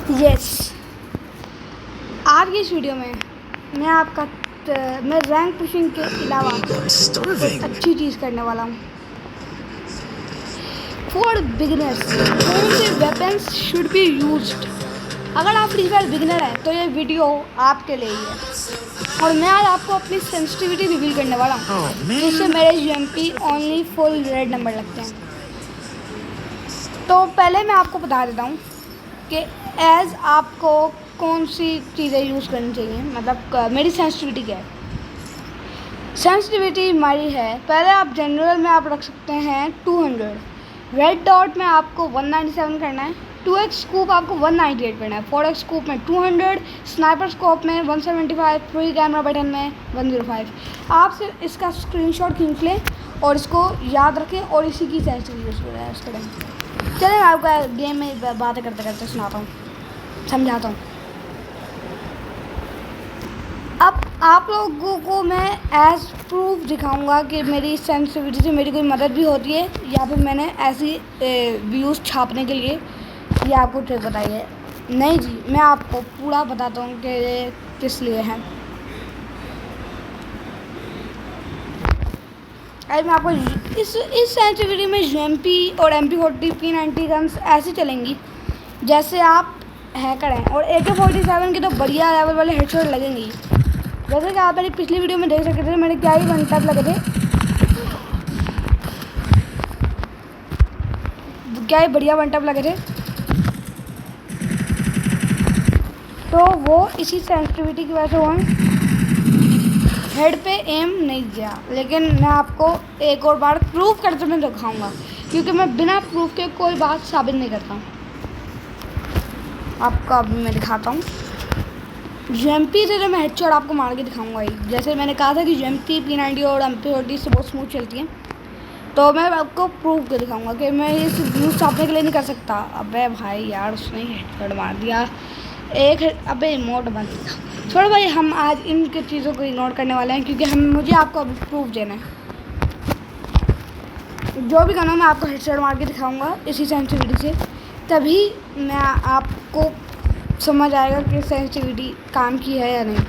Yes, आज की इस वीडियो में मैं रैंक पुशिंग के अलावा कुछ अच्छी चीज़ करने वाला हूँ। फॉर बिगिनर्स, कौन से वेपन्स शुड बी यूज्ड। अगर आप फ्री फायर बिगिनर हैं तो ये वीडियो आपके लिए ही है। और मैं आज आपको अपनी सेंसिटिविटी रिवील करने वाला हूँ, जिससे मेरे UMP only full red number लगते हैं। तो पहले मैं आपको बता देता हूँ कि एज आपको कौन सी चीज़ें यूज़ करनी चाहिए, मतलब मेरी सेंसिटिविटी क्या है। सेंसिटिविटी हमारी है, पहले आप जनरल में आप रख सकते हैं 200, रेड डॉट में आपको 197 करना है, 2x स्कूप आपको 198 करना है, 4x स्कूप में 200, स्नाइपर स्कोप में 175, फ्री कैमरा बटन में 105। आप सिर्फ इसका स्क्रीनशॉट खींच लें और इसको याद रखें और इसी की सेंसिटिविटी यूज़ करें। चलिए मैं आपको गेम में बातें करते करते सुनाता हूँ, समझाता हूँ। अब आप लोगों को मैं एज प्रूफ दिखाऊंगा कि मेरी सेंसिटिविटी से मेरी कोई मदद भी होती है या फिर मैंने ऐसी व्यूज़ छापने के लिए या आपको ट्रिक बताई है। नहीं जी, मैं आपको पूरा बताता हूँ कि ये किस लिए है। आज मैं आपको इस सेंसिटिविटी में यूएमपी और MP40 P90 गन्स ऐसी चलेंगी जैसे आप हैकर हैं, और AK-47 के तो बढ़िया लेवल वाले हेडशॉट लगेंगी। जैसे कि आप मेरी पिछली वीडियो में देख सकते थे, मैंने क्या ही वन टैप लगे थे, क्या ही बढ़िया वन टैप लगे थे। तो वो इसी सेंसिटिविटी की वजह से हुआ, हेड पे एम नहीं किया। लेकिन मैं आपको एक और बार प्रूफ करते हुए दिखाऊंगा, क्योंकि मैं बिना प्रूफ के कोई बात साबित नहीं करता। आपको अभी मैं दिखाता हूँ यूएमपी से जो मैं हेडशॉट आपको मार के दिखाऊंगा ही। जैसे मैंने कहा था कि यूएमपी P90 और MP40 से बहुत स्मूथ चलती है, तो मैं आपको प्रूफ कर दिखाऊंगा कि मैं इस व्यूज़ छापने के लिए नहीं कर सकता। अबे भाई यार, उसने हेडशॉट मार दिया अबे इमोट बंद था। छोड़ो भाई, हम आज इनके चीज़ों को इग्नोर करने वाले हैं, क्योंकि मुझे आपको अभी प्रूफ देना है। जो भी करना मैं आपको हेडशॉट मार के दिखाऊंगा इसी सेंसिटिविटी से, तभी मैं आपको समझ आएगा कि सेंसिटिविटी काम की है या नहीं।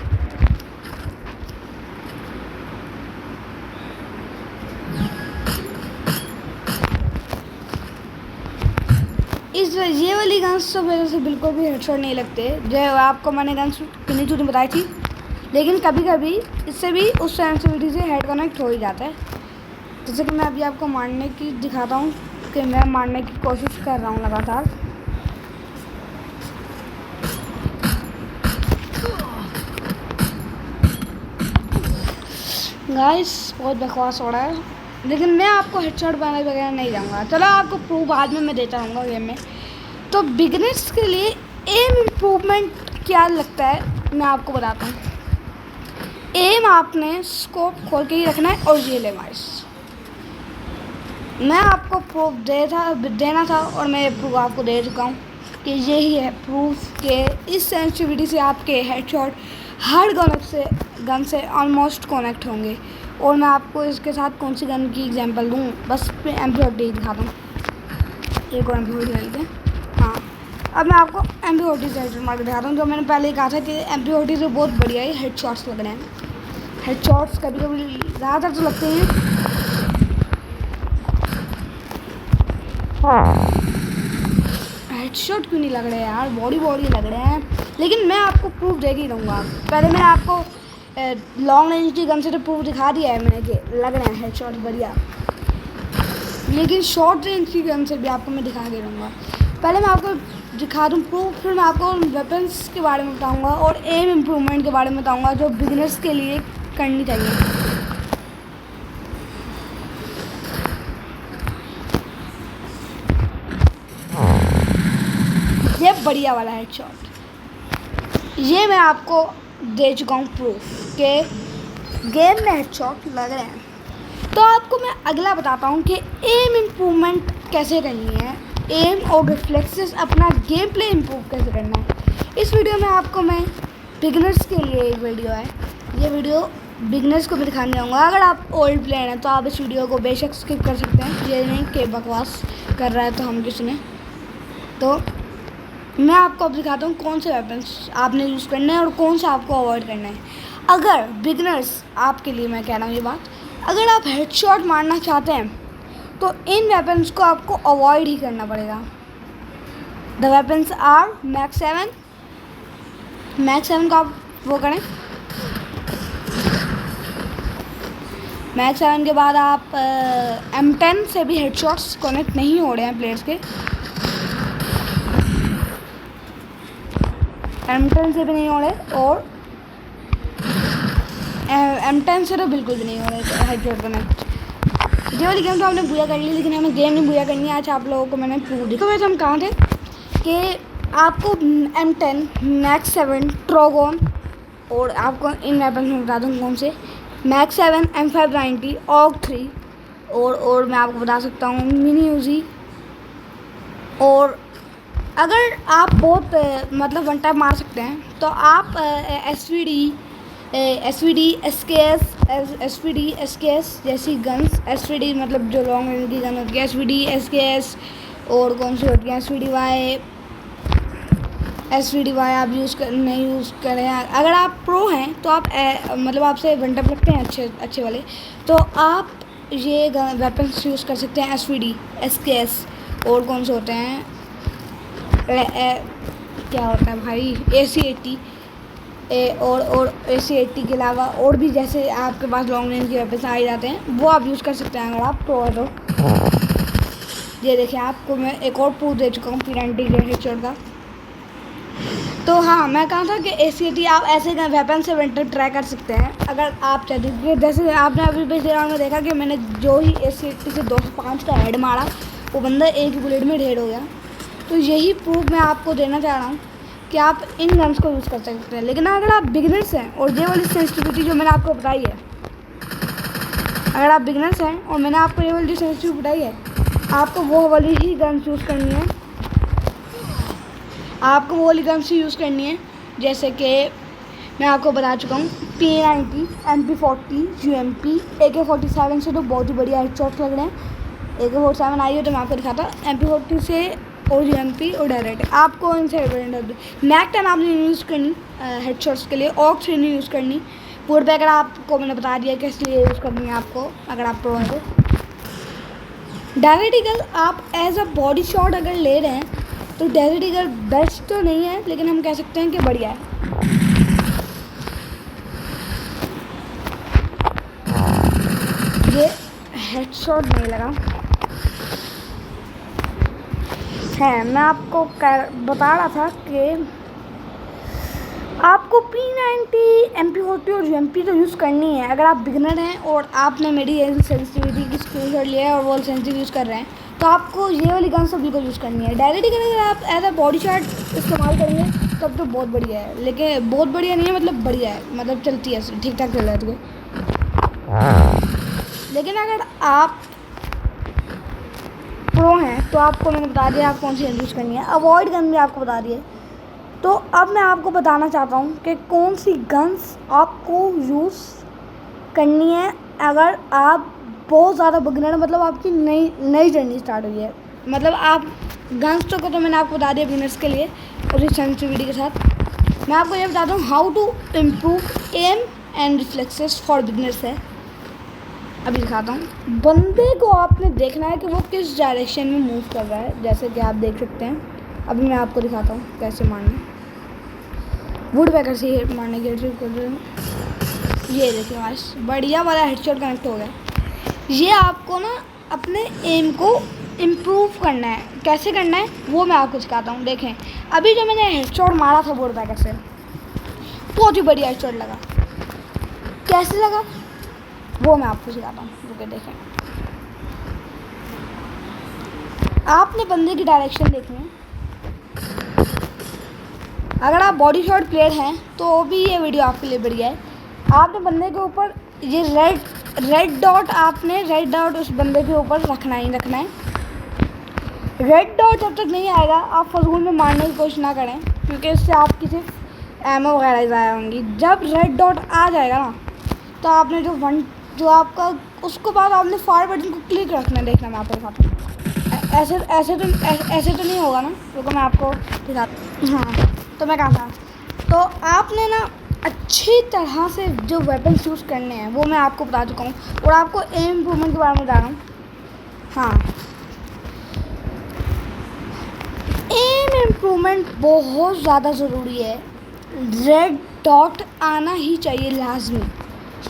ये वाली गन्स तो मेरे से बिल्कुल भी हेडशॉट नहीं लगते, जो आपको मैंने गन्स कितनी चूनी बताई थी। लेकिन कभी कभी इससे भी उस सेंसिटिविटी से हेड कनेक्ट हो ही जाता है। जैसे कि मैं अभी आपको मारने की दिखाता हूँ कि मैं मारने की कोशिश कर रहा हूँ लगातार। गाइस, बहुत बकवास हो रहा है, लेकिन मैं आपको हेडशॉट बनाने वगैरह नहीं जाऊँगा। चलो आपको प्रूफ बाद में मैं देता रहूँगा गेम में। तो बिगिनर्स के लिए एम इम्प्रूवमेंट क्या लगता है मैं आपको बताता हूँ। एम आपने स्कोप खोल के ही रखना है और ये लेवाइस। मैं आपको प्रूफ देना था और मैं प्रूफ आपको दे चुका हूँ कि यही है प्रूफ के इस सेंसिटिविटी से आपके हेडशॉट हर गन से ऑलमोस्ट कनेक्ट होंगे। और मैं आपको इसके साथ कौन सी गन की एग्जांपल दूँ, बस MP40 दिखाता हूँ। एक और MP40 डालते हैं। हाँ, अब मैं आपको MP40 से हेडशॉट मार के दिखाता हूँ। जो मैंने पहले ही कहा था कि MP40 से बहुत बढ़िया ही हेडशॉट्स लग रहे हैं। हेडशॉट्स कभी कभी ज़्यादातर तो लगते हैं, हेडशॉट क्यों नहीं लग रहे यार, बॉडी लग रहे हैं। लेकिन मैं आपको प्रूफ दे ही दूँगा। पहले मैंने आपको लॉन्ग रेंज की गन से तो प्रूफ दिखा दिया है मैंने कि लग रहे हैं हेडशॉट बढ़िया, लेकिन शॉर्ट रेंज की गन से भी आपको मैं दिखा के रहूँगा। पहले मैं आपको दिखा दूँ प्रूफ, फिर मैं आपको वेपन्स के बारे में बताऊँगा और एम इम्प्रूवमेंट के बारे में बताऊँगा जो बिगिनर्स के लिए करनी चाहिए। ये बढ़िया वाला हेडशॉट, ये मैं आपको दे चुका हूँ प्रूफ के गेम में हेडशॉट लग रहे हैं। तो आपको मैं अगला बताता हूँ कि एम इम्प्रूवमेंट कैसे करनी है, एम और रिफ्लेक्सेस अपना गेम प्ले इम्प्रूव कैसे करना है। इस वीडियो में आपको मैं बिगिनर्स के लिए एक वीडियो है, ये वीडियो बिगिनर्स को भी दिखाने जाऊँगा। अगर आप ओल्ड प्लेयर हैं तो आप इस वीडियो को बेशक स्किप कर सकते हैं, ये नहीं कि बकवास कर रहा है तो हम किसी ने। तो मैं आपको अब दिखाता हूँ कौन से वेपन्स आपने यूज़ करना है और कौन सा आपको अवॉइड करना है। अगर बिगनर्स, आपके लिए मैं कह रहा हूँ ये बात, अगर आप हेडशॉट मारना चाहते हैं तो इन वेपन्स को आपको अवॉइड ही करना पड़ेगा। द वेपन्स आर मैक्स 7 को आप वो करें। मैक्स 7 के बाद आप M10 से भी हेडशॉट्स कनेक्ट नहीं हो रहे हैं प्लेयर्स के। M10 से भी नहीं हो रहे और M10 से तो बिल्कुल भी नहीं हो रहे हेडशॉट कनेक्ट। ये वाली गेम तो हमने बुया कर ली, लेकिन हमें गेम नहीं बुया करनी है। आज आप लोगों को मैंने प्रूव दिखा। वैसे हम कहाँ थे कि आपको M10, मैक्स 7, ट्रोगोन और आपको इन वेपन में बता दूँ कौन से, मैक्स 7, M590, ऑग 3 और मैं आपको बता सकता हूँ मिनी यूजी। और अगर आप बहुत मतलब वन टाइम मार सकते हैं तो आप SVD, SKS जैसी गन्स, SVD मतलब जो लॉन्ग रेंज की गन होती है, SVD, SKS और कौन सी होती है SVDY आप नहीं यूज़ करें। अगर आप प्रो हैं तो आप मतलब आपसे वन टाइम रखते हैं अच्छे वाले, तो आप ये वेपन्स यूज़ कर सकते हैं। SVD, SKS और कौन से होते हैं क्या होता है भाई, AC-80 और AC-80 के अलावा और भी जैसे आपके पास लॉन्ग रेंज के वेपन्स आ जाते हैं, वो आप यूज़ कर सकते हैं अगर आप प्रो है तो। ये देखिए आपको मैं एक और प्रूफ दे चुका हूँ P90 के हेडशॉट का। तो हाँ, मैं कहा था कि AC-80 आप ऐसे वेपन से विंटर ट्राई कर सकते हैं अगर आप चाहते। जैसे आपने अभी पिछले राउंड में देखा कि मैंने जो ही AC-80 से 205 का हेड मारा, वो बंदा एक ही बुलेट में ढेर हो गया। तो यही प्रूफ मैं आपको देना चाह रहा हूँ कि आप इन गन्स को यूज़ कर सकते हैं। लेकिन अगर आप बिगिनर्स हैं और ये वाली सेंसिटिविटी जो मैंने आपको बताई है, अगर आप बिगिनर्स हैं और मैंने आपको ये वाली सेंसिटिविटी बताई है, आपको वो वाली ही गन्स यूज़ करनी है। आपको वो वाली गन्स ही यूज़ करनी है जैसे कि मैं आपको बता चुका हूँ P90, MP40, UMP, AK-47 से तो बहुत ही बढ़िया हेडशॉट्स लग रहे हैं। AK-47 आई हो तो मैं आपको दिखाता हूँ। MP40 से और UMP और डायरेक्ट आपको इनसे मैक 10 आपने यूज़ करनी हेडशॉट्स के लिए, ऑग 3 नहीं यूज़ करनी। वुड बैगर आपको मैंने बता दिया कि इसलिए यूज़ करनी है आपको अगर आप प्रो हैं तो। डेजर्ट ईगल आप एज अ बॉडी शॉट अगर ले रहे हैं तो डेजर्ट ईगल बेस्ट तो नहीं है, लेकिन हम कह सकते हैं कि बढ़िया है। ये हेडशॉट नहीं लगा है। मैं आपको बता रहा था कि आपको P90, MP40 और UMP तो यूज़ करनी है अगर आप बिगनर हैं और आपने मेरी सेंसिटिविटी की स्क्रीनशॉट लिया है और वो सेंसिटिव यूज़ कर रहे हैं, तो आपको ये वाली गन सब बिल्कुल यूज़ करनी है। डायरेक्ट अगर आप एज अ बॉडी शॉट इस्तेमाल करेंगे तब तो बहुत बढ़िया है, लेकिन बहुत बढ़िया नहीं है, मतलब बढ़िया है, मतलब चलती है, ठीक ठाक चल जाती है। लेकिन अगर आप प्रो हैं तो आपको मैंने बता दिया आप कौन सी गन यूज़ करनी है। अवॉइड गन भी आपको बता दिए। तो अब मैं आपको बताना चाहता हूँ कि कौन सी गन्स आपको यूज़ करनी है अगर आप बहुत ज़्यादा बिगिनर, मतलब आपकी नई जर्नी स्टार्ट हुई है। मतलब आप गन्स तो मैंने आपको बता दिया बिगिनर्स के लिए और इस सेंसिटिविटी के साथ। मैं आपको ये बताता हूँ how to improve aim and reflexes for beginners है। अभी दिखाता हूँ। बंदे को आपने देखना है कि वो किस डायरेक्शन में मूव कर रहा है, जैसे कि आप देख सकते हैं। अभी मैं आपको दिखाता हूँ कैसे मारना। वुड बैकर से ही मारने की ट्रिक कर रहे हैं। ये देखिए बस बढ़िया वाला हेडशॉट कनेक्ट हो गया। ये आपको ना अपने एम को इम्प्रूव करना है। कैसे करना है वो मैं आपको सिखाता हूँ। देखें अभी जो मैंने हेडशॉट मारा था वुड बैकर से, बहुत ही बढ़िया हेडशॉट लगा। कैसे लगा वो मैं आपको सिखाता हूँ, रुके देखें। आपने बंदे की डायरेक्शन देखनी है। अगर आप बॉडी शॉट प्लेयर हैं तो भी ये वीडियो आपके लिए बढ़िया है। आपने बंदे के ऊपर ये रेड डॉट उस बंदे के ऊपर रखना ही रखना है। रेड डॉट जब तक नहीं आएगा आप फजूल में मारने की कोशिश ना करें, क्योंकि इससे आपकी सिर्फ एमओ वगैरह ज़ाया होंगी। जब रेड डॉट आ जाएगा ना तो आपने जो आपका उसके बाद आपने फायर बटन को क्लिक रखना है। देखना मैं आपको दिखाता हूँ। ऐसे तो नहीं होगा ना, रुको मैं आपको दिखाता। हाँ, तो मैं कहा था, तो आपने ना अच्छी तरह से जो वेपन्स यूज़ करने हैं वो मैं आपको बता चुका हूँ, और आपको एम इम्प्रूवमेंट के बारे में बता रहा हूँ। हाँ, एम इम्प्रूवमेंट बहुत ज़्यादा ज़रूरी है। रेड डॉट आना ही चाहिए लाजमी।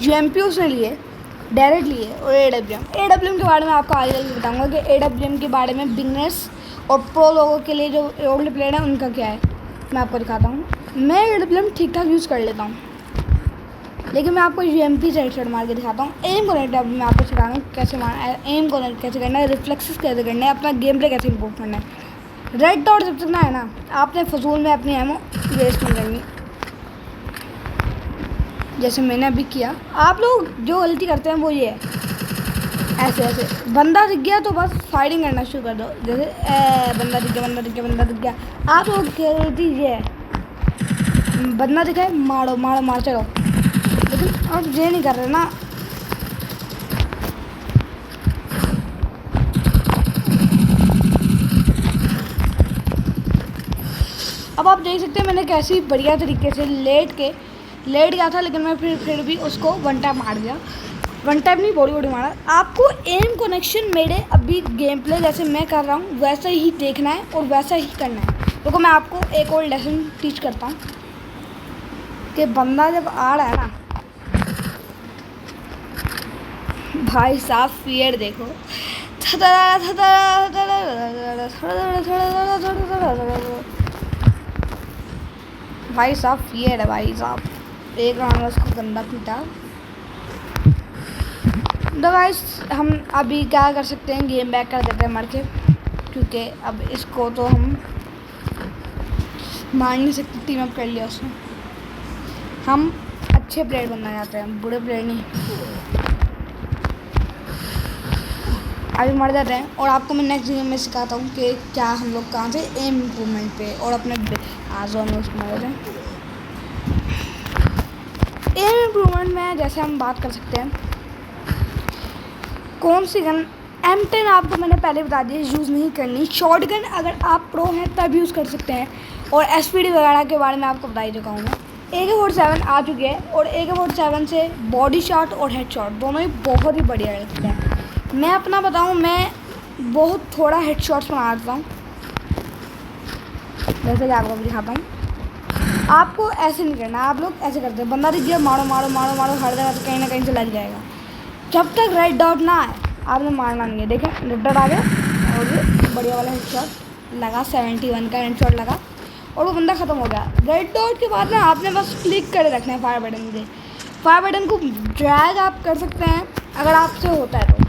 UMP उसने लिए, डायरेक्ट लिए, और AWM के बारे में आपको आगे बताऊंगा कि AWM के बारे में बिगनर्स और प्रो लोगों के लिए जो ओल्ड प्लेयर हैं उनका क्या है, मैं आपको दिखाता हूँ। मैं AWM ठीक ठाक यूज़ कर लेता हूँ, लेकिन मैं आपको UMP से हेडशॉट मार के दिखाता हूँ। एम कनेक्ट अभी मैं आपको सिखा रहा हूँ कैसे मारना है, एम कनेक्ट कैसे करना है, रिफ्लेक्सेस कैसे करना है, अपना गेम प्ले कैसे इम्प्रूव करना है। रेड डॉट जब तक ना है ना, आपने फजूल में अपनी एमो वेस्ट नहीं करनी, जैसे मैंने अभी किया। आप लोग जो गलती करते हैं वो ये है, ऐसे बंदा दिख गया तो बस फायरिंग करना शुरू कर दो, जैसे बंदा दिख गया। आप लोग गलती ये है, बंदा दिखाए मारते रहो, लेकिन आप ये नहीं कर रहे ना। अब आप देख सकते हैं मैंने कैसी बढ़िया तरीके से लेट गया था, लेकिन मैं फिर भी उसको वन टैप मार दिया। वन टैप नहीं, बॉडी मारा। आपको एम कनेक्शन मेरे अभी गेम प्ले जैसे मैं कर रहा हूँ वैसा ही देखना है और वैसा ही करना है। तो मैं आपको एक और लेसन टीच करता हूँ कि बंदा जब आ रहा है ना, भाई साहब फियर देखो, भाई साहब फियर है भाई साहब। एक राउंड में उसको गंदा पीटा। तो गाइस हम अभी क्या कर सकते हैं, गेम बैक कर देते हैं मर के, क्योंकि अब इसको तो हम मार नहीं सकते, टीम अप कर लिया उसने। हम अच्छे प्लेयर बनना चाहते हैं, बुरे प्लेयर नहीं। अभी मर जाते हैं, और आपको मैं नेक्स्ट गेम में सिखाता हूँ कि क्या हम लोग कहाँ से एम इम्प्रूवमेंट पे और अपने आजो में उसको मर जाते हैं। एम इम्प्रूवमेंट में जैसे हम बात कर सकते हैं, कौन सी गन, M10 आपको मैंने पहले बता दिया यूज़ नहीं करनी। शॉर्ट गन अगर आप प्रो हैं तब यूज़ कर सकते हैं, और SPD वगैरह के बारे में आपको बता ही चुका हूँ मैं। AK-47 आ चुकी है, और AK-47 से बॉडी शॉट और हेड शॉट दोनों ही बहुत ही बढ़िया लगते हैं। मैं अपना बताऊँ, मैं बहुत थोड़ा हेड शॉट्स बनाता हूँ, जैसे कि आपको दिखाता हूँ। आपको ऐसे नहीं करना, आप लोग ऐसे करते हैं, बंदा दिख गया मारो हर जगह कहीं ना कहीं से लग जाएगा। जब तक रेड डॉट ना आए आपने मारना नहीं है। देखें रेड डॉट आ गया, और ये बढ़िया वाला हेडशॉट लगा, 71 का हेडशॉट लगा, और वो बंदा ख़त्म हो गया। रेड डॉट के बाद ना आपने बस क्लिक करे रखना है फायर बटन से। फायर बटन को ड्रैग आप कर सकते हैं अगर आपसे होता है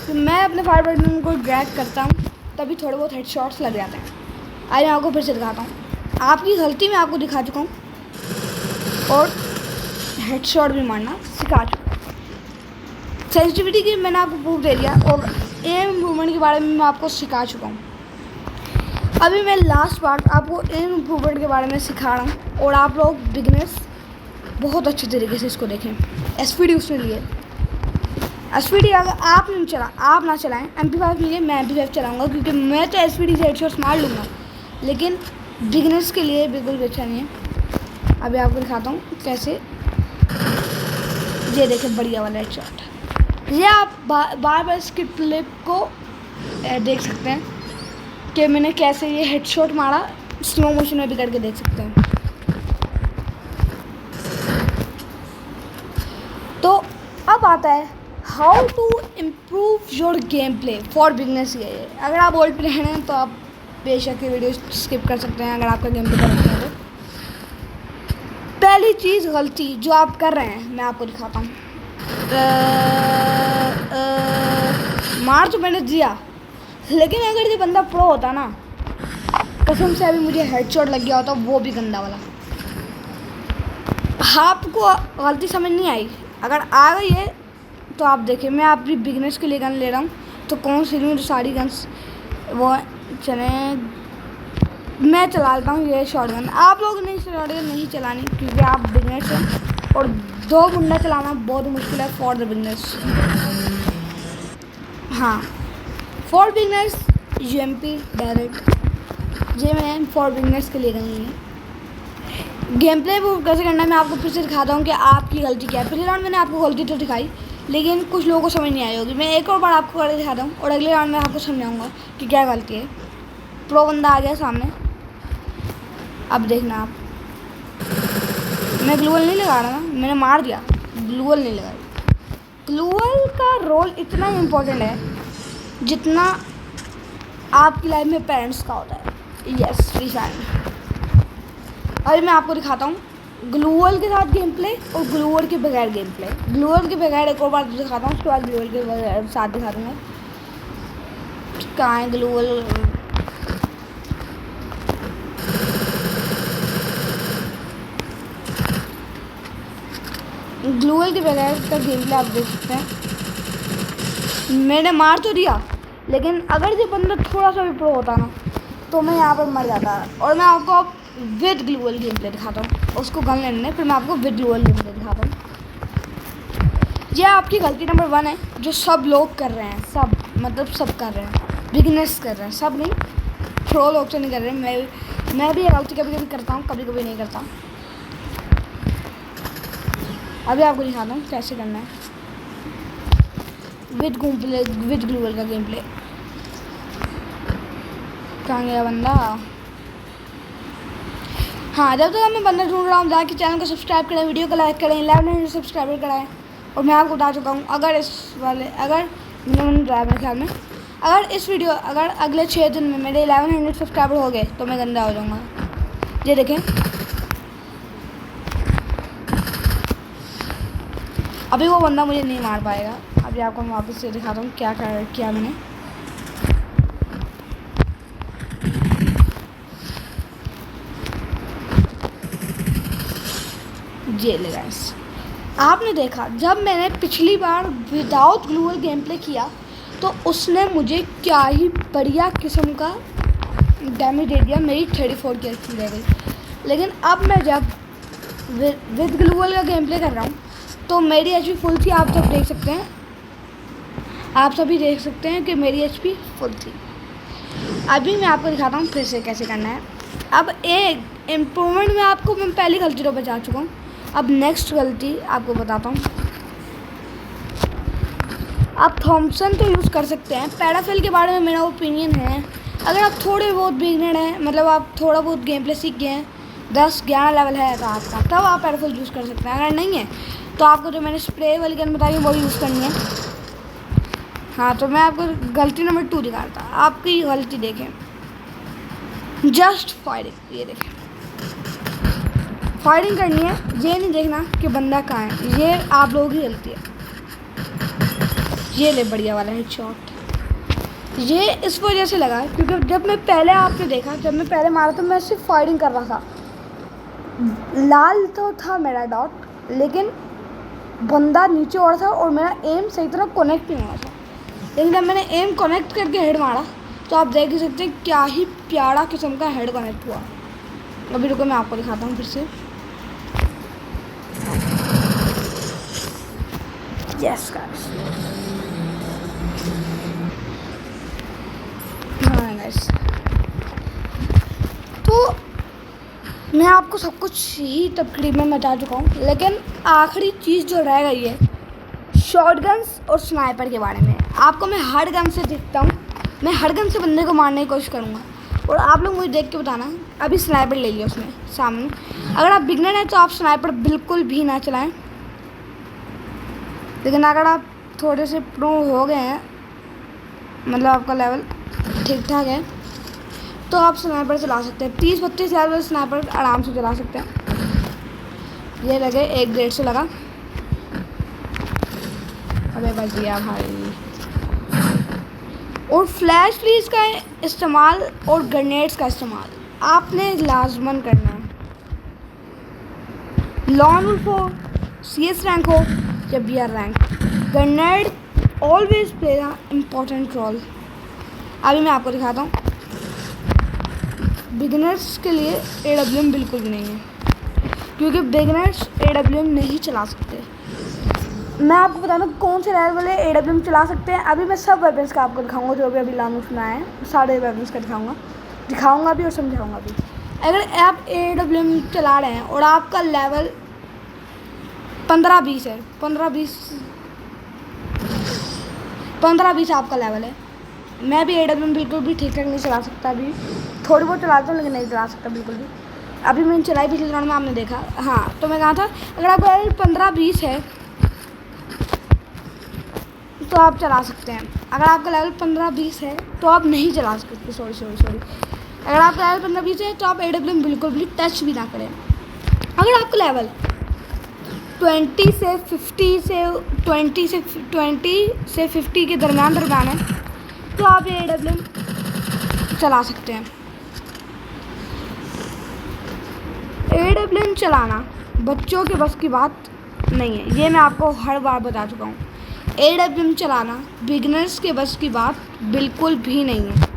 तो मैं अपने फायर बटन को ड्रैग करता हूँ, तभी थोड़े बहुत हेडशॉट्स लग जाते हैं। आज मैं आपको फिर से दिखाता हूँ, आपकी गलती मैं आपको दिखा चुका हूँ, और हेडशॉट भी मारना सिखा चुका हूँ। सेंसिटिविटी की मैंने आपको प्रूफ दे दिया, और एम इम्प्रूवमेंट के बारे में मैं आपको सिखा चुका हूँ। अभी मैं लास्ट बार आपको एम इम्प्रूवमेंट के बारे में सिखा रहा हूँ, और आप लोग बिगनर्स बहुत अच्छे तरीके से इसको देखें। SPD उसने लिए, SPD अगर आप ना चलाएं, MP5 लिए, मैं MP5 चलाऊँगा, क्योंकि मैं तो SPD से हेडशॉट्स मार लूँगा, लेकिन बिगनर्स के लिए बिल्कुल भी अच्छा नहीं है। अभी आपको दिखाता हूँ कैसे, ये देखें बढ़िया वाला हेडशॉट। ये आप बार इसकी क्लिप को देख सकते हैं कि मैंने कैसे ये हेडशॉट मारा, स्लो मोशन में भी करके देख सकते हैं। तो अब आता है how to improve your game play for beginners. ये अगर आप ओल्ड प्लेयर हैं तो आप बेशक ये वीडियो स्किप कर सकते हैं। अगर आपका गेम प्ले करते हैं तो पहली चीज़ गलती जो आप कर रहे हैं मैं आपको दिखाता हूँ। मार तो मैंने दिया, लेकिन अगर ये बंदा प्रो होता ना, कसम से अभी मुझे हेडशॉट लग गया होता, वो भी गंदा वाला। आपको गलती समझ नहीं आई, अगर आ गई है तो आप देखिए, मैं आप भी बिगनर्स के लिए गन ले रहा हूँ, तो कौन सी लूँ, जो सारी गन्स वो चले मैं चला लेता हूँ। ये शॉर्ट गन आप लोग नहीं चलानी, क्योंकि आप बिगनर्स हैं, और 2 गुंडा चलाना बहुत मुश्किल है फॉर द बिगनर्स। हाँ, फॉर बिगनर्स UMP डायरेक्ट ये मैं फॉर बिगनर्स के लिए गई है। गेम प्ले वो कैसे करना है मैं आपको फिर से दिखाता हूँ कि आपकी गलती क्या है। पिछले राउंड मैंने आपको गलती तो दिखाई, लेकिन कुछ लोगों को समझ नहीं आई होगी। मैं एक और बार आपको करके दिखाता हूँ और अगले राउंड में आपको समझाऊंगा कि क्या गलती है। प्रो बंदा आ गया सामने, अब देखना आप। मैं ग्लूअल नहीं लगा रहा था, मैंने मार दिया, ग्लूअल नहीं लगाई। ग्लूअल का रोल इतना इम्पोर्टेंट है जितना आपकी लाइफ में पेरेंट्स का होता है। यस, फ्री फायर में अभी मैं आपको दिखाता हूँ ग्लूअल के साथ गेम प्ले और ग्लूअल के बगैर गेम प्ले। ग्लूअल के बगैर एक और बार दिखाता हूँ, उसके बाद ग्लूअल के बगैर साथ दिखा दूँगा। कहाँ है ग्लूअल? ग्लूअल के बगैर का गेम प्ले आप देख सकते हैं। मैंने मार तो दिया, लेकिन अगर ये बंदा थोड़ा सा भी प्रो होता ना तो मैं यहाँ पर मर जाता। और मैं आपको अब विद ग्लूअल गेम प्ले दिखाता हूँ। उसको गन लेने फिर मैं आपको विद ग्लूअल गेम प्ले दिखाता हूँ। ये आपकी गलती नंबर 1 है जो सब लोग कर रहे हैं, सब मतलब सब कर रहे हैं, बिगिनर्स कर रहे हैं, सब नहीं, प्रो लोग तो नहीं कर रहे। मैं भी ये गलती कभी कभी करता हूँ, कभी कभी नहीं करता। अभी आपको दिखाता हूँ कैसे करना है विद ग्लूअल का गेम प्ले। कहाँ गया बंदा? हाँ, जब तक मैं बंदा ढूंढ रहा हूँ, जाके चैनल को सब्सक्राइब करें, वीडियो को लाइक करें, 1100 सब्सक्राइबर कराएं। और मैं आपको बता चुका हूँ अगर मेरे ख्याल में अगर अगले 6 दिन में मेरे 1100 सब्सक्राइबर हो गए तो मैं गंदा हो जाऊँगा। ये देखें, अभी वो बंदा मुझे नहीं मार पाएगा। अभी आपको मैं वापस से दिखाता हूँ क्या किया मैंने। ये ले गाइस, आपने देखा जब मैंने पिछली बार विदाउट ग्लूअल गेम प्ले किया तो उसने मुझे क्या ही बढ़िया किस्म का डैमेज दे दिया, मेरी 34 की एचपी रह गई। लेकिन अब मैं जब विद ग्लूअल का गेम प्ले कर रहा हूँ तो मेरी एचपी फुल थी। आप सब देख सकते हैं, आप सभी देख सकते हैं कि मेरी एचपी फुल थी। अभी मैं आपको दिखाता हूँ फिर से कैसे करना है। अब एक इम्प्रूवमेंट में आपको मैं पहली गलती तो बचा चुका हूँ, अब नेक्स्ट गलती आपको बताता हूँ। आप थॉमसन तो यूज़ कर सकते हैं। पैराफिल के बारे में मेरा ओपिनियन है, अगर आप थोड़े बहुत बिगनर हैं, मतलब आप थोड़ा बहुत गेम प्ले सीख गए हैं, 10-11 लेवल है तो आपका, तब आप पैराफिल यूज़ कर सकते हैं। अगर नहीं है तो आपको जो मैंने स्प्रे वाली गन बताई है वो यूज़ करनी है। हाँ, तो मैं आपको गलती नंबर 2 दिखाता। आपकी गलती देखें, जस्ट फायरिंग। ये देखें, फायरिंग करनी है, ये नहीं देखना कि बंदा कहाँ है। ये आप लोगों की गलती है। ये ले बढ़िया वाला हेडशॉट। ये इस वजह से लगा क्योंकि जब मैं पहले मारा तो मैं सिर्फ फायरिंग कर रहा था, लाल तो था मेरा डॉट, लेकिन बंदा नीचे और था और मेरा एम सही तरह कनेक्ट नहीं हुआ था। लेकिन जब मैंने एम कनेक्ट करके हेड मारा तो आप देख ही सकते हैं क्या ही प्यारा किस्म का हेड कनेक्ट हुआ। अभी रुको मैं आपको दिखाता हूँ फिर से। यस गाइस, हाँ गाइस, तो मैं आपको सब कुछ ही तकरीबन बता चुका हूँ, लेकिन आखिरी चीज़ जो रह गई है शॉटगन्स और स्नाइपर के बारे में। आपको मैं हर गन से देखता हूँ, मैं हर गन से बंदे को मारने की कोशिश करूँगा और आप लोग मुझे देख के बताना। अभी स्नाइपर ले लिया उसने सामने। अगर आप बिगनर हैं तो आप स्नाइपर बिल्कुल भी ना चलाएं, लेकिन अगर आप थोड़े से प्रो हो गए हैं, मतलब आपका लेवल ठीक ठाक है, तो आप स्नाइपर चला सकते हैं। 30-32 लेवल स्नाइपर आराम से चला सकते हैं। ये लगे 1 से लगा, अबे बच गया भाई। और फ्लैश फ्रीज का इस्तेमाल और ग्रेनेड्स का इस्तेमाल आपने लाजमन करना है। लॉन वुल्फ हो, CS रैंक हो या BR rank, grenade always play a important role. अभी मैं आपको दिखाता हूँ। बिगिनर्स के लिए AWM बिल्कुल भी नहीं है, क्योंकि बिगिनर्स AWM नहीं चला सकते। मैं आपको बता दूँ कौन से लेवल वाले AWM चला सकते हैं। अभी मैं सब वेपन्स का आपको दिखाऊंगा जो भी अभी लॉन्च में आए हैं, सारे वेपन्स का दिखाऊंगा भी और समझाऊंगा भी। अगर आप AWM चला रहे हैं और आपका लेवल 15-20 है, 15-20 आपका लेवल है। मैं भी AWM बिल्कुल भी ठीक ठाक नहीं चला सकता, अभी थोड़ी बहुत चलाता हूँ लेकिन नहीं चला सकता बिल्कुल भी। अभी मैंने चलाई पिछले राउंड में, आपने देखा। हाँ, तो मैं कहा था अगर आपका लेवल 15-20 है तो आप चला सकते हैं। अगर आपका लेवल 15-20 है तो आप नहीं चला सकते, सॉरी। अगर आपका लेवल 15-20 है तो आप AWM बिल्कुल भी टच भी ना करें। अगर आपका लेवल 20 से 50 के दरमियान है तो आप ये AWM चला सकते हैं। AWM चलाना बच्चों के बस की बात नहीं है, ये मैं आपको हर बार बता चुका हूँ। AWM चलाना बिगनर्स के बस की बात बिल्कुल भी नहीं है।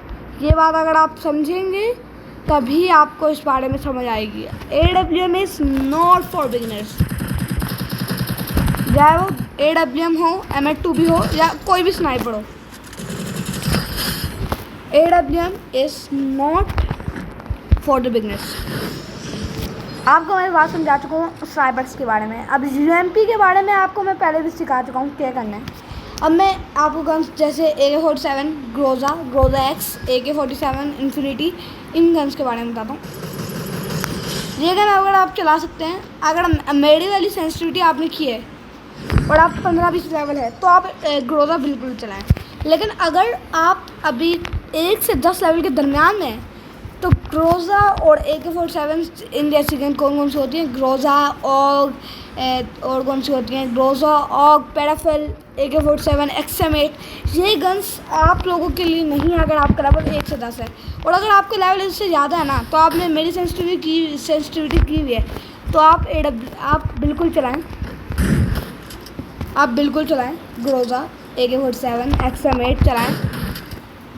ये बात अगर आप समझेंगे तभी आपको इस बारे में समझ आएगी। AWM is not for beginners. चाहे वो AWM हो, M8 भी हो या कोई भी स्नाइपर हो, AWM is not for the beginners. आपको मैं बात समझा चुका हूँ स्नाइपर्स के बारे में। अब UMP के बारे में आपको मैं पहले भी सिखा चुका हूँ क्या करना है। अब मैं आपको गन्स जैसे AK-47, Groza X, AK-47, infinity, इन गन्स के बारे में बताता हूँ। ये गन अगर आप चला सकते हैं, अगर मेरी वाली सेंसिटिविटी आपने की है और आप 15-20 लेवल है तो आप ग्रोजा बिल्कुल चलाएं। लेकिन अगर आप अभी 1 से 10 लेवल के दरमियान में हैं तो ग्रोजा और AK-47 इन जैसी गन कौन सी होती हैं, ग्रोजा और कौन सी होती हैं, ग्रोजा और पैराफिल, AK-47, XM8, ये गन्स आप लोगों के लिए नहीं है अगर आपका लेवल 1 से 10 है। और अगर आपका लेवल इससे ज़्यादा है ना, तो आपने मेरी सेंसिटिविटी की हुई है तो आप आप बिल्कुल चलाएं ग्रोजा, AK-47, XM8 चलाएं,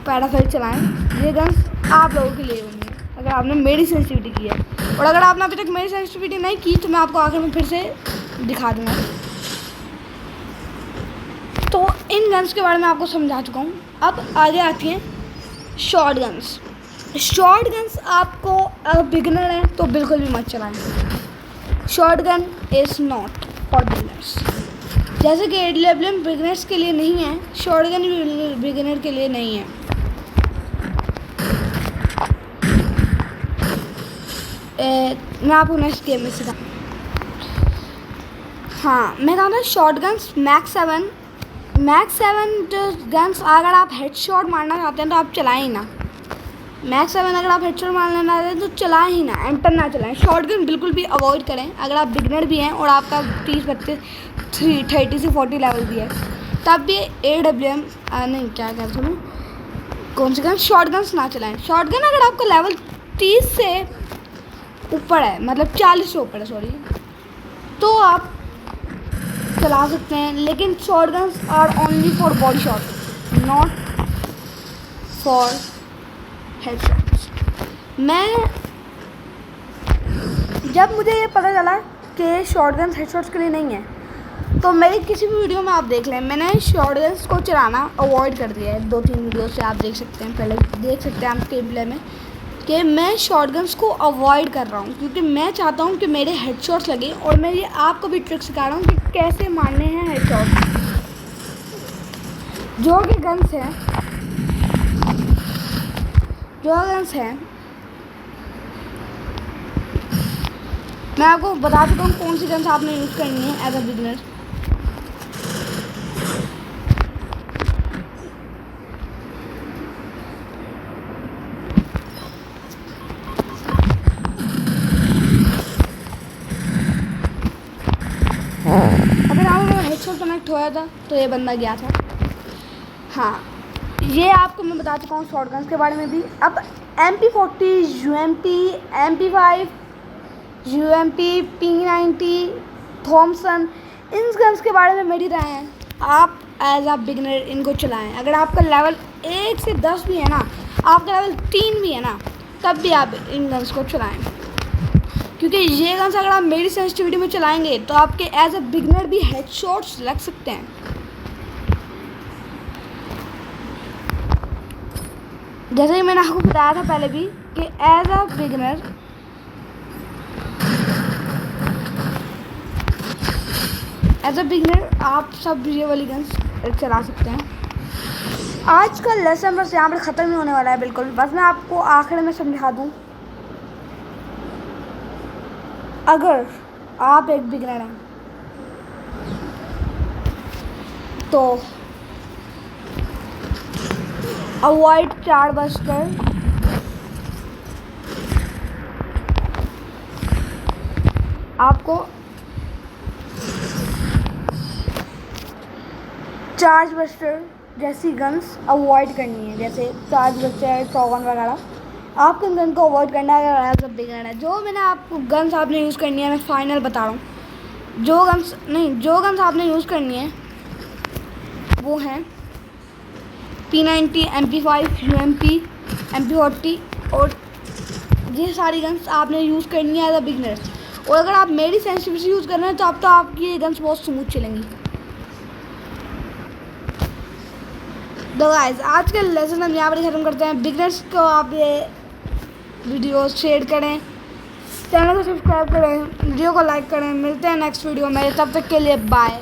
पैराफिल चलाएं। ये गन्स आप लोगों के लिए होंगे अगर आपने मेरी सेंसिटिविटी की है। और अगर आपने अभी तक मेरी सेंसिटिविटी नहीं की तो मैं आपको आखिर में फिर से दिखा दूँगा। तो इन गन्स के बारे में आपको समझा चुका हूँ। अब आगे आती हैं शॉर्ट गन्स। शॉर्ट गन्स आपको अगर बिगिनर हैं तो बिल्कुल भी मत चलाएं। Short gun is not for beginners. जैसे कि AWM बिगिनर्स के लिए नहीं है, शॉर्ट गन भी बिगिनर के लिए नहीं है। मैं आपको नेक्स्ट गेम में सिखा। हाँ, मैं कहता हूँ शॉर्ट गन्स मैक्स 7 गन्स अगर आप हेडशॉट मारना चाहते हैं तो आप चलाएं ही ना। मैक्स 7 अगर आप हेडशॉट मारना चाहते हैं तो चलाएं ही ना, M10 ना चलाएं। शॉर्ट गन बिल्कुल भी अवॉइड करें अगर आप बिगनर भी हैं और आपका 30 से 40 लेवल भी है, तब भी AWM नहीं क्या कहते हैं कौन सी गन, शॉर्ट गन्स ना चलाएं। शॉर्ट गन अगर आपका लेवल 30 से ऊपर है, मतलब 40 से ऊपर है सॉरी, तो आप चला सकते हैं। लेकिन short guns are only for body shot, not for headshots. जब मुझे ये पता चला कि शॉर्ट गन्स हेडशॉट्स के लिए नहीं है तो मेरी किसी भी वीडियो में आप देख लें, मैंने शॉर्ट गन्स को चलाना अवॉइड कर दिया है। 2-3 वीडियो से आप देख सकते हैं, पहले देख सकते हैं आप गेम प्ले में कि मैं शॉर्ट गन्स को अवॉइड कर रहा हूँ क्योंकि मैं चाहता हूँ कि मेरे हेडशॉट्स लगे। और मैं ये आपको भी ट्रिक सिखा रहा हूँ कि कैसे मारने हैं हेडशॉट्स। जो गन्स हैं मैं आपको बता चुका हूँ कौन सी गन्स आपने यूज़ करनी है एज अ बिगिनर। अगर आपका हेडशॉट कनेक्ट होया था तो ये बंदा गया था। हाँ, ये आपको मैं बता चुका हूँ शॉर्ट गन्स के बारे में भी। अब MP40, UMP, MP5, UMP, P90, Thompson, इन गन्स के बारे में मेरी राय है आप एज अ बिगिनर इनको चलाएं। अगर आपका लेवल 1 से 10 भी है ना, आपका लेवल 3 भी है ना, तब भी आप इन गन्स को चलाएं। क्योंकि ये गन्स अगर आप मेरी सेंसिटिविटी में चलाएंगे तो आपके एज अ बिगनर भी हेडशॉट्स लग सकते हैं। जैसे कि मैंने आपको बताया था पहले भी कि एज अ बिगनर आप सब ये वाली गन्स चला सकते हैं। आज का लेसन बस यहाँ पर ख़त्म ही होने वाला है बिल्कुल। बस मैं आपको आखिर में समझा दूँ, अगर आप एक बिगनर हैं तो अवॉइड चार्ज बस्टर, आपको चार्ज बस्टर जैसी गन्स अवॉइड करनी है, जैसे चार्ज बस्टर, शॉटगन वगैरह आपको इन गन को अवॉइड करना है अगर एज अ बिगनर है। जो मैंने आपको गन्स आपने यूज़ करनी है, मैं फाइनल बता रहा हूँ। जो गन्स आपने यूज़ करनी है वो हैं P90, MP5, UMP, MP40 और ये सारी गन्स आपने यूज़ करनी है एज अ बिगनर। और अगर आप मेरी सेंसिटिविटी यूज़ कर रहे हैं तो अब तो आपकी ये गन्स बहुत स्मूथ चलेंगी। तो गाइस आज के लेसन हम यहाँ पर ख़त्म करते हैं। बिगनर्स को आप ये वीडियो शेयर करें, चैनल को सब्सक्राइब करें, वीडियो को लाइक करें। मिलते हैं नेक्स्ट वीडियो में, तब तक के लिए बाय।